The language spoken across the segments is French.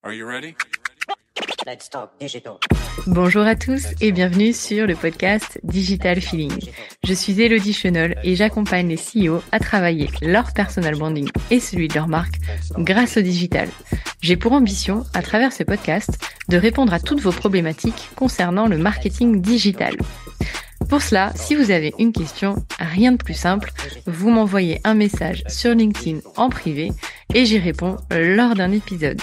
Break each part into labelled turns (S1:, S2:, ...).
S1: Are you ready?
S2: Let's talk digital.
S3: Bonjour à tous et bienvenue sur le podcast Digital Feeling. Je suis Elodie Chenol et j'accompagne les CEO à travailler leur personal branding et celui de leur marque grâce au digital. J'ai pour ambition, à travers ce podcast, de répondre à toutes vos problématiques concernant le marketing digital. Pour cela, si vous avez une question, rien de plus simple, vous m'envoyez un message sur LinkedIn en privé et j'y réponds lors d'un épisode.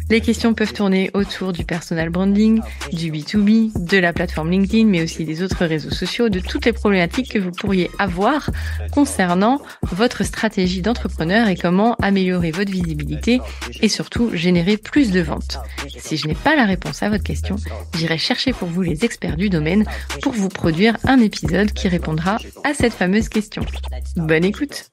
S3: Les questions peuvent tourner autour du personal branding, du B2B, de la plateforme LinkedIn, mais aussi des autres réseaux sociaux, de toutes les problématiques que vous pourriez avoir concernant votre stratégie d'entrepreneur et comment améliorer votre visibilité et surtout générer plus de ventes. Si je n'ai pas la réponse à votre question, j'irai chercher pour vous les experts du domaine pour vous produire un épisode qui répondra à cette fameuse question. Bonne écoute!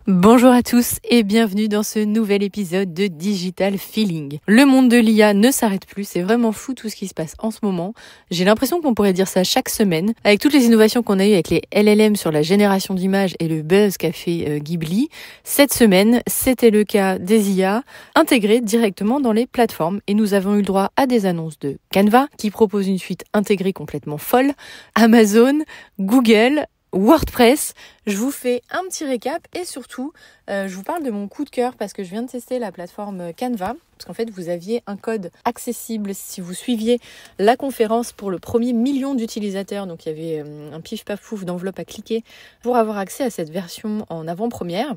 S3: Bonjour à tous et bienvenue dans ce nouvel épisode de Digital Feeling. Le monde de l'IA ne s'arrête plus, c'est vraiment fou tout ce qui se passe en ce moment. J'ai l'impression qu'on pourrait dire ça chaque semaine. Avec toutes les innovations qu'on a eues avec les LLM sur la génération d'images et le buzz qu'a fait Ghibli, cette semaine, c'était le cas des IA intégrées directement dans les plateformes et nous avons eu le droit à des annonces de Canva qui propose une suite intégrée complètement folle, Amazon, Google, WordPress. Je vous fais un petit récap et surtout, je vous parle de mon coup de cœur parce que je viens de tester la plateforme Canva. Parce qu'en fait, vous aviez un code accessible si vous suiviez la conférence pour le premier million d'utilisateurs. Donc, il y avait un pif-paf-pouf d'enveloppe à cliquer pour avoir accès à cette version en avant-première.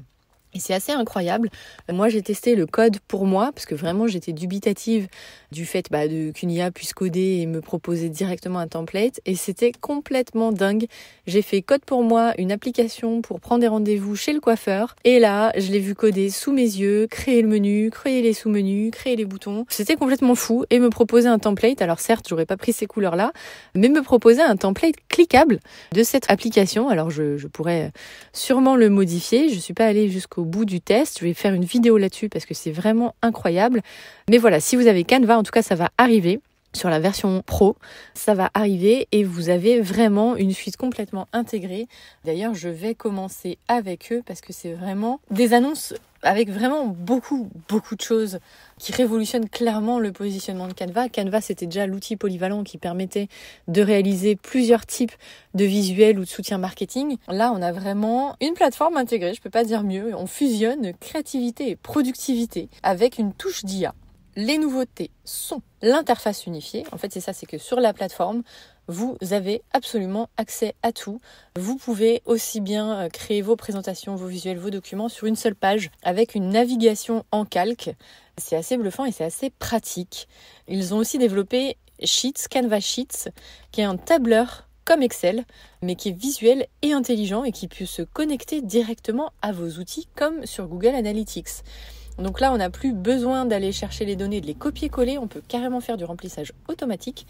S3: Et c'est assez incroyable. Moi, j'ai testé le code pour moi parce que vraiment, j'étais dubitative du fait qu'une IA puisse coder et me proposer directement un template. Et c'était complètement dingue. J'ai fait code pour moi, une application pour prendre des rendez-vous chez le coiffeur. Et là, je l'ai vu coder sous mes yeux, créer le menu, créer les sous-menus, créer les boutons. C'était complètement fou et me proposer un template. Alors certes, j'aurais pas pris ces couleurs-là, mais me proposer un template cliquable de cette application. Alors je pourrais sûrement le modifier. Je suis pas allée jusqu'au bout du test. Je vais faire une vidéo là-dessus parce que c'est vraiment incroyable. Mais voilà, si vous avez Canva, en tout cas, ça va arriver. Sur la version pro, ça va arriver et vous avez vraiment une suite complètement intégrée. D'ailleurs, je vais commencer avec eux parce que c'est vraiment des annonces avec vraiment beaucoup de choses qui révolutionnent clairement le positionnement de Canva. Canva, c'était déjà l'outil polyvalent qui permettait de réaliser plusieurs types de visuels ou de soutien marketing. Là, on a vraiment une plateforme intégrée, je peux pas dire mieux. On fusionne créativité et productivité avec une touche d'IA. Les nouveautés sont l'interface unifiée. En fait, c'est que sur la plateforme, vous avez absolument accès à tout. Vous pouvez aussi bien créer vos présentations, vos visuels, vos documents sur une seule page avec une navigation en calque. C'est assez bluffant et c'est assez pratique. Ils ont aussi développé Sheets, Canva Sheets, qui est un tableur comme Excel, mais qui est visuel et intelligent et qui peut se connecter directement à vos outils comme sur Google Analytics. Donc là, on n'a plus besoin d'aller chercher les données, de les copier-coller. On peut carrément faire du remplissage automatique.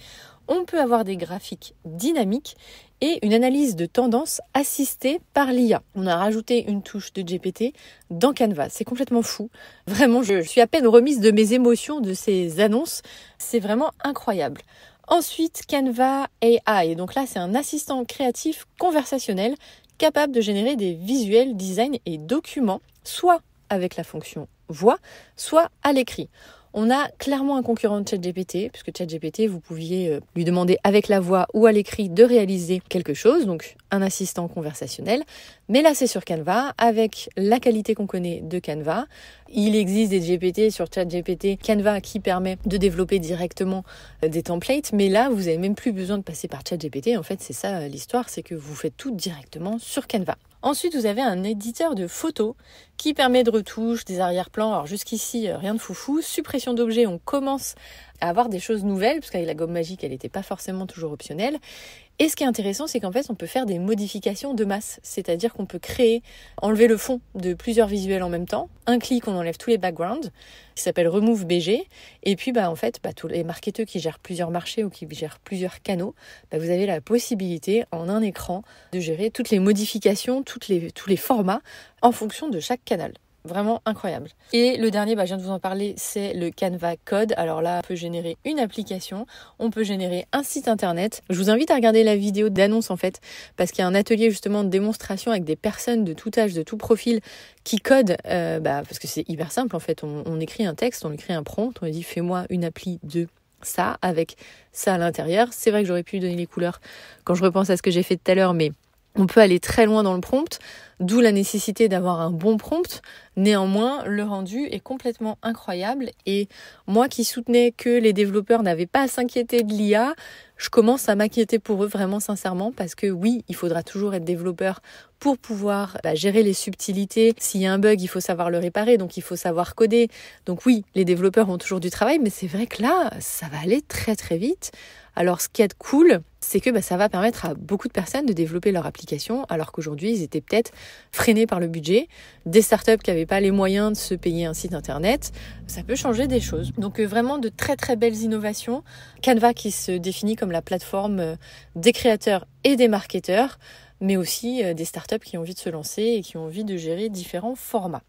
S3: On peut avoir des graphiques dynamiques et une analyse de tendance assistée par l'IA. On a rajouté une touche de GPT dans Canva. C'est complètement fou. Vraiment, je suis à peine remise de mes émotions de ces annonces. C'est vraiment incroyable. Ensuite, Canva AI. Donc là, c'est un assistant créatif conversationnel capable de générer des visuels, design et documents, soit avec la fonction voix, soit à l'écrit. On a clairement un concurrent de ChatGPT, puisque ChatGPT, vous pouviez lui demander avec la voix ou à l'écrit de réaliser quelque chose, donc un assistant conversationnel. Mais là, c'est sur Canva, avec la qualité qu'on connaît de Canva. Il existe des GPT sur ChatGPT, Canva, qui permet de développer directement des templates. Mais là, vous n'avez même plus besoin de passer par ChatGPT. En fait, c'est ça l'histoire, c'est que vous faites tout directement sur Canva. Ensuite, vous avez un éditeur de photos qui permet de retouches, des arrière-plans. Alors jusqu'ici, rien de foufou. Suppression d'objets, on commence à avoir des choses nouvelles, parce qu'avec la gomme magique, elle n'était pas forcément toujours optionnelle. Et ce qui est intéressant, c'est qu'en fait, on peut faire des modifications de masse. C'est-à-dire qu'on peut enlever le fond de plusieurs visuels en même temps. Un clic, on enlève tous les backgrounds, qui s'appelle Remove BG. Et puis, tous les marketeurs qui gèrent plusieurs marchés ou qui gèrent plusieurs canaux, vous avez la possibilité, en un écran, de gérer toutes les modifications, tous les formats, en fonction de chaque canal. Vraiment incroyable. Et le dernier, je viens de vous en parler, c'est le Canva Code. Alors là, on peut générer une application, on peut générer un site internet. Je vous invite à regarder la vidéo d'annonce en fait, parce qu'il y a un atelier justement de démonstration avec des personnes de tout âge, de tout profil qui codent, parce que c'est hyper simple en fait. On écrit un texte, on écrit un prompt, on lui dit fais-moi une appli de ça avec ça à l'intérieur. C'est vrai que j'aurais pu donner les couleurs quand je repense à ce que j'ai fait tout à l'heure, mais on peut aller très loin dans le prompt, d'où la nécessité d'avoir un bon prompt. Néanmoins, le rendu est complètement incroyable et moi qui soutenais que les développeurs n'avaient pas à s'inquiéter de l'IA, je commence à m'inquiéter pour eux vraiment sincèrement parce que oui, il faudra toujours être développeur pour pouvoir gérer les subtilités. S'il y a un bug, il faut savoir le réparer, donc il faut savoir coder. Donc oui, les développeurs ont toujours du travail, mais c'est vrai que là, ça va aller très très vite. Alors ce qui est cool, c'est que ça va permettre à beaucoup de personnes de développer leur application, alors qu'aujourd'hui, ils étaient peut-être freinés par le budget. Des startups qui n'avaient pas les moyens de se payer un site internet, ça peut changer des choses. Donc vraiment de très très belles innovations. Canva qui se définit comme la plateforme des créateurs et des marketeurs, mais aussi des startups qui ont envie de se lancer et qui ont envie de gérer différents formats.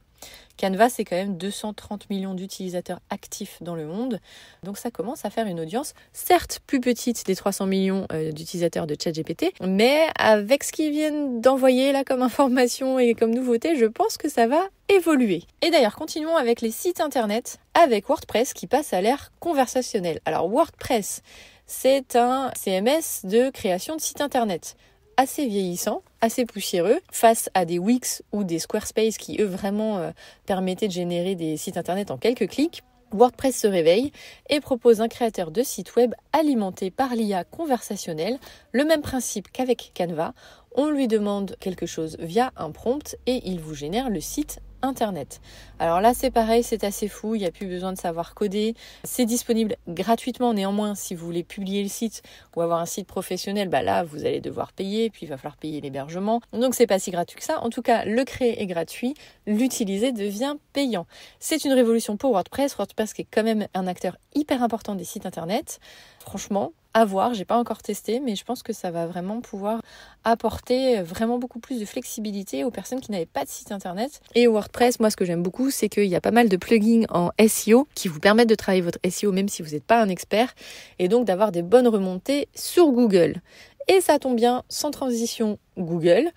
S3: Canva, c'est quand même 230 millions d'utilisateurs actifs dans le monde. Donc ça commence à faire une audience, certes plus petite des 300 millions d'utilisateurs de ChatGPT, mais avec ce qu'ils viennent d'envoyer là comme information et comme nouveauté, je pense que ça va évoluer. Et d'ailleurs, continuons avec les sites internet, avec WordPress qui passe à l'ère conversationnelle. Alors WordPress, c'est un CMS de création de sites internet. Assez vieillissant, assez poussiéreux, face à des Wix ou des Squarespace qui, eux, vraiment permettaient de générer des sites internet en quelques clics. WordPress se réveille et propose un créateur de site web alimenté par l'IA conversationnelle, le même principe qu'avec Canva. On lui demande quelque chose via un prompt et il vous génère le site internet. Alors là, c'est pareil, c'est assez fou, il n'y a plus besoin de savoir coder. C'est disponible gratuitement, néanmoins, si vous voulez publier le site ou avoir un site professionnel, là, vous allez devoir payer, puis il va falloir payer l'hébergement. Donc, c'est pas si gratuit que ça. En tout cas, le créer est gratuit, l'utiliser devient payant. C'est une révolution pour WordPress. WordPress qui est quand même un acteur hyper important des sites internet. Franchement, à voir, j'ai pas encore testé, mais je pense que ça va vraiment pouvoir apporter vraiment beaucoup plus de flexibilité aux personnes qui n'avaient pas de site internet. Et WordPress, moi ce que j'aime beaucoup, c'est qu'il y a pas mal de plugins en SEO qui vous permettent de travailler votre SEO même si vous n'êtes pas un expert et donc d'avoir des bonnes remontées sur Google. Et ça tombe bien, sans transition, Google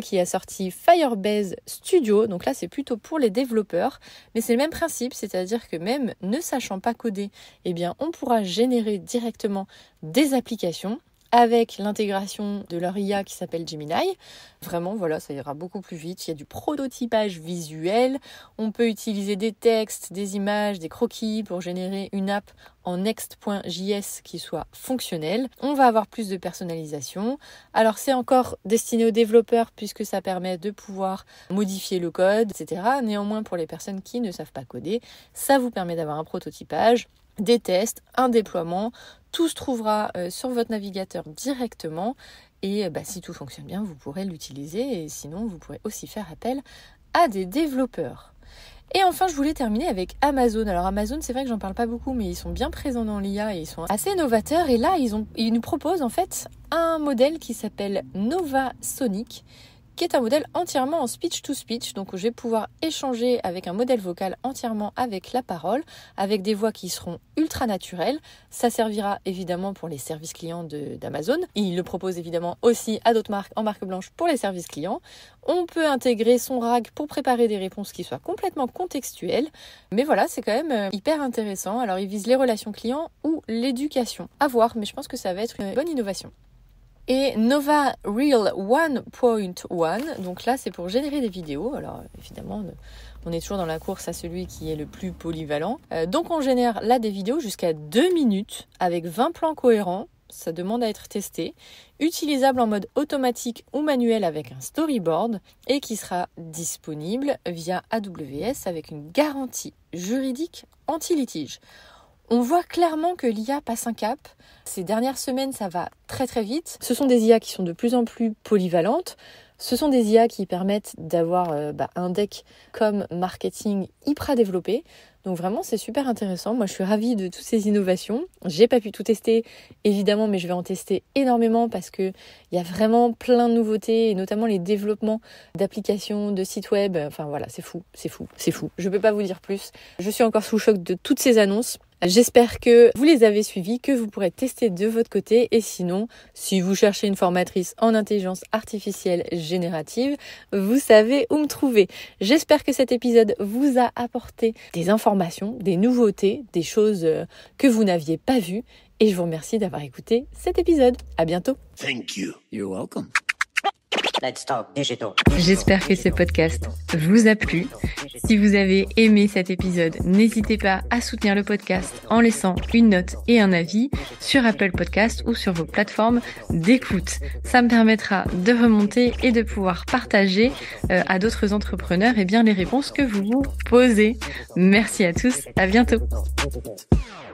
S3: qui a sorti Firebase Studio, donc là c'est plutôt pour les développeurs, mais c'est le même principe, c'est-à-dire que même ne sachant pas coder, on pourra générer directement des applications avec l'intégration de leur IA qui s'appelle Gemini. Vraiment, voilà, ça ira beaucoup plus vite. Il y a du prototypage visuel. On peut utiliser des textes, des images, des croquis pour générer une app en next.js qui soit fonctionnelle. On va avoir plus de personnalisation. Alors, c'est encore destiné aux développeurs puisque ça permet de pouvoir modifier le code, etc. Néanmoins, pour les personnes qui ne savent pas coder, ça vous permet d'avoir un prototypage, des tests, un déploiement. Tout se trouvera sur votre navigateur directement et si tout fonctionne bien, vous pourrez l'utiliser et sinon, vous pourrez aussi faire appel à des développeurs. Et enfin, je voulais terminer avec Amazon. Alors Amazon, c'est vrai que j'en parle pas beaucoup, mais ils sont bien présents dans l'IA et ils sont assez novateurs. Et là, ils nous proposent en fait un modèle qui s'appelle Nova Sonic, qui est un modèle entièrement en speech-to-speech. Donc, je vais pouvoir échanger avec un modèle vocal entièrement avec la parole, avec des voix qui seront ultra naturelles. Ça servira évidemment pour les services clients d'Amazon. Il le propose évidemment aussi à d'autres marques en marque blanche pour les services clients. On peut intégrer son RAG pour préparer des réponses qui soient complètement contextuelles. Mais voilà, c'est quand même hyper intéressant. Alors, il vise les relations clients ou l'éducation. À voir, mais je pense que ça va être une bonne innovation. Et Nova Reel 1.1, donc là c'est pour générer des vidéos. Alors évidemment on est toujours dans la course à celui qui est le plus polyvalent. Donc on génère là des vidéos jusqu'à 2 minutes avec 20 plans cohérents. Ça demande à être testé, utilisable en mode automatique ou manuel avec un storyboard et qui sera disponible via AWS avec une garantie juridique anti-litige. On voit clairement que l'IA passe un cap. Ces dernières semaines, ça va très très vite. Ce sont des IA qui sont de plus en plus polyvalentes. Ce sont des IA qui permettent d'avoir un deck comme marketing hyper développé. Donc vraiment, c'est super intéressant. Moi, je suis ravie de toutes ces innovations. J'ai pas pu tout tester, évidemment, mais je vais en tester énormément parce que il y a vraiment plein de nouveautés, et notamment les développements d'applications, de sites web. Enfin voilà, c'est fou. Je peux pas vous dire plus. Je suis encore sous le choc de toutes ces annonces. J'espère que vous les avez suivis, que vous pourrez tester de votre côté. Et sinon, si vous cherchez une formatrice en intelligence artificielle générative, vous savez où me trouver. J'espère que cet épisode vous a apporté des informations, des nouveautés, des choses que vous n'aviez pas vues. Et je vous remercie d'avoir écouté cet épisode. À bientôt.
S1: Thank you. You're welcome.
S2: Let's talk digital.
S3: J'espère que ce podcast vous a plu. Si vous avez aimé cet épisode, n'hésitez pas à soutenir le podcast en laissant une note et un avis sur Apple Podcast ou sur vos plateformes d'écoute. Ça me permettra de remonter et de pouvoir partager à d'autres entrepreneurs les réponses que vous vous posez. Merci à tous, à bientôt.
S2: Digital.